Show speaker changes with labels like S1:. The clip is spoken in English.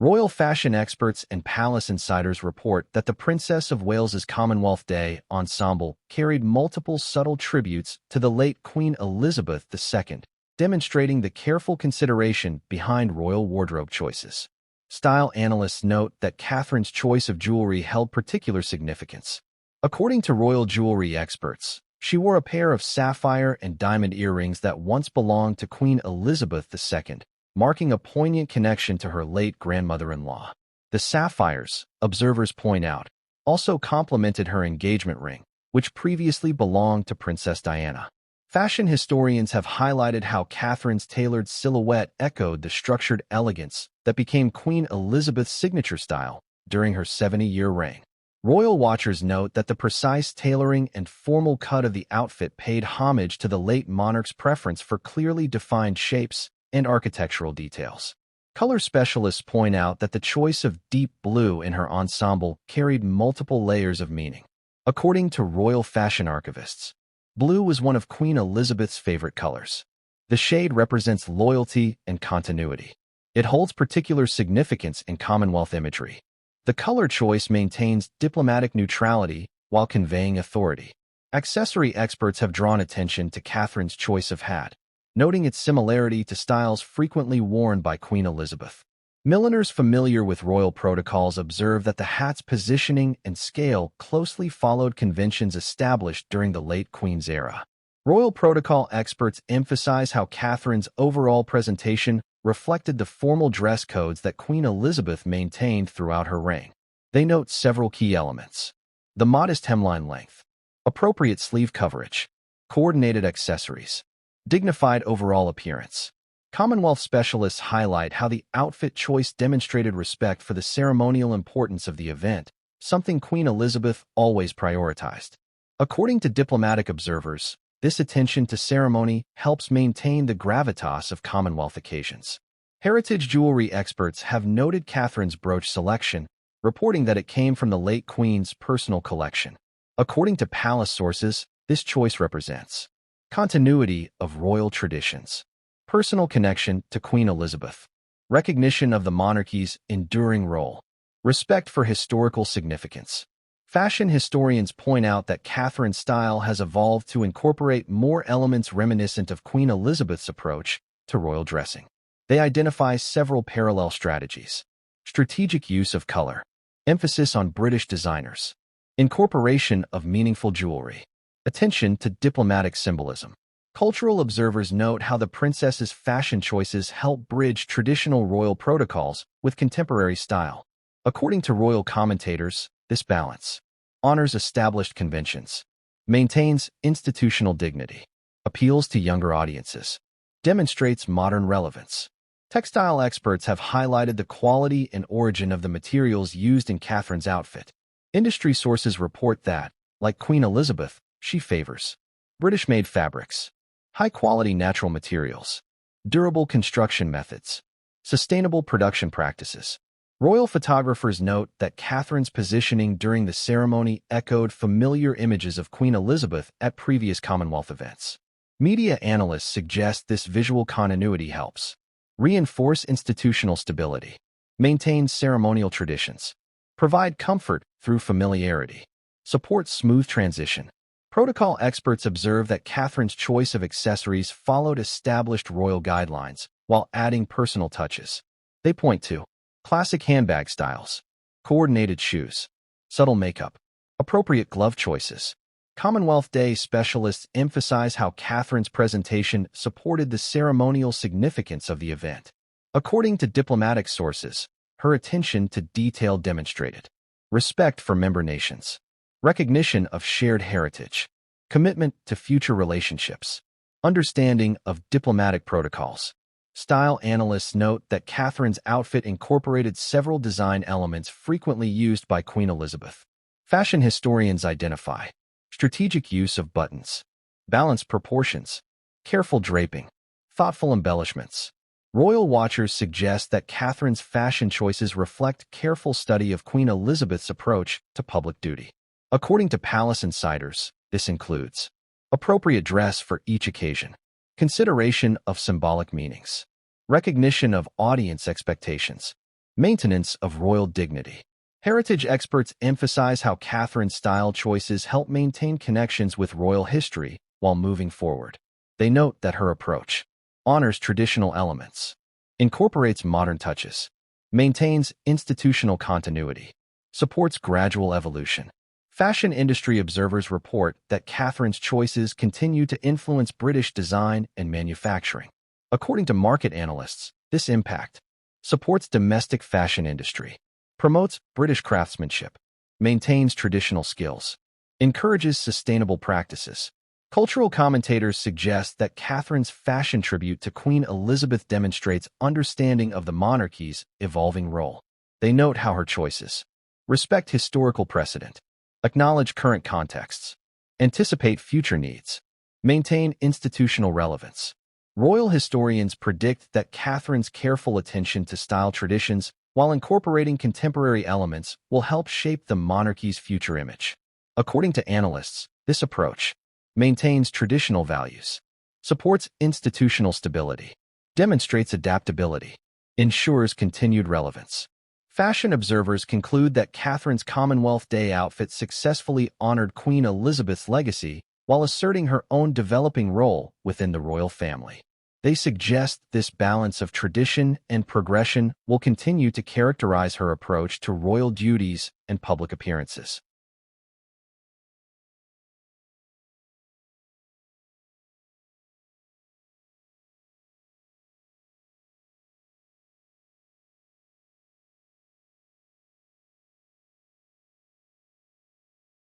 S1: Royal fashion experts and palace insiders report that the Princess of Wales's Commonwealth Day ensemble carried multiple subtle tributes to the late Queen Elizabeth II, demonstrating the careful consideration behind royal wardrobe choices. Style analysts note that Catherine's choice of jewelry held particular significance. According to royal jewelry experts, she wore a pair of sapphire and diamond earrings that once belonged to Queen Elizabeth II, marking a poignant connection to her late grandmother-in-law. The sapphires, observers point out, also complemented her engagement ring, which previously belonged to Princess Diana. Fashion historians have highlighted how Catherine's tailored silhouette echoed the structured elegance that became Queen Elizabeth's signature style during her 70-year reign. Royal watchers note that the precise tailoring and formal cut of the outfit paid homage to the late monarch's preference for clearly defined shapes and architectural details. Color specialists point out that the choice of deep blue in her ensemble carried multiple layers of meaning. According to royal fashion archivists, blue was one of Queen Elizabeth's favorite colors. The shade represents loyalty and continuity. It holds particular significance in Commonwealth imagery. The color choice maintains diplomatic neutrality while conveying authority. Accessory experts have drawn attention to Catherine's choice of hat, noting its similarity to styles frequently worn by Queen Elizabeth. Milliners familiar with royal protocols observe that the hat's positioning and scale closely followed conventions established during the late Queen's era. Royal protocol experts emphasize how Catherine's overall presentation reflected the formal dress codes that Queen Elizabeth maintained throughout her reign. They note several key elements: the modest hemline length, appropriate sleeve coverage, coordinated accessories, dignified overall appearance. Commonwealth specialists highlight how the outfit choice demonstrated respect for the ceremonial importance of the event, something Queen Elizabeth always prioritized. According to diplomatic observers, this attention to ceremony helps maintain the gravitas of Commonwealth occasions. Heritage jewelry experts have noted Catherine's brooch selection, reporting that it came from the late Queen's personal collection. According to palace sources, this choice represents continuity of royal traditions, personal connection to Queen Elizabeth, recognition of the monarchy's enduring role, respect for historical significance. Fashion historians point out that Catherine's style has evolved to incorporate more elements reminiscent of Queen Elizabeth's approach to royal dressing. They identify several parallel strategies: strategic use of color, emphasis on British designers, incorporation of meaningful jewelry, attention to diplomatic symbolism. Cultural observers note how the princess's fashion choices help bridge traditional royal protocols with contemporary style. According to royal commentators, this balance honors established conventions, maintains institutional dignity, appeals to younger audiences, demonstrates modern relevance. Textile experts have highlighted the quality and origin of the materials used in Catherine's outfit. Industry sources report that, like Queen Elizabeth, she favors British-made fabrics, high-quality natural materials, durable construction methods, sustainable production practices. Royal photographers note that Catherine's positioning during the ceremony echoed familiar images of Queen Elizabeth at previous Commonwealth events. Media analysts suggest this visual continuity helps reinforce institutional stability, maintain ceremonial traditions, provide comfort through familiarity, support smooth transition. Protocol experts observe that Catherine's choice of accessories followed established royal guidelines while adding personal touches. They point to classic handbag styles, coordinated shoes, subtle makeup, appropriate glove choices. Commonwealth Day specialists emphasize how Catherine's presentation supported the ceremonial significance of the event. According to diplomatic sources, her attention to detail demonstrated respect for member nations, recognition of shared heritage, commitment to future relationships, understanding of diplomatic protocols. Style analysts note that Catherine's outfit incorporated several design elements frequently used by Queen Elizabeth. Fashion historians identify strategic use of buttons, balanced proportions, careful draping, thoughtful embellishments. Royal watchers suggest that Catherine's fashion choices reflect careful study of Queen Elizabeth's approach to public duty. According to palace insiders, this includes appropriate dress for each occasion, consideration of symbolic meanings, recognition of audience expectations. Maintenance of royal dignity. Heritage experts emphasize how Catherine's style choices help maintain connections with royal history while moving forward. They note that her approach honors traditional elements, incorporates modern touches, maintains institutional continuity, supports gradual evolution. Fashion industry observers report that Catherine's choices continue to influence British design and manufacturing. According to market analysts, this impact supports domestic fashion industry, promotes British craftsmanship, maintains traditional skills, encourages sustainable practices. Cultural commentators suggest that Catherine's fashion tribute to Queen Elizabeth demonstrates understanding of the monarchy's evolving role. They note how her choices respect historical precedent, acknowledge current contexts, anticipate future needs, maintain institutional relevance. Royal historians predict that Catherine's careful attention to style traditions while incorporating contemporary elements will help shape the monarchy's future image. According to analysts, this approach maintains traditional values, supports institutional stability, demonstrates adaptability, ensures continued relevance. Fashion observers conclude that Catherine's Commonwealth Day outfit successfully honored Queen Elizabeth's legacy while asserting her own developing role within the royal family. They suggest this balance of tradition and progression will continue to characterize her approach to royal duties and public appearances.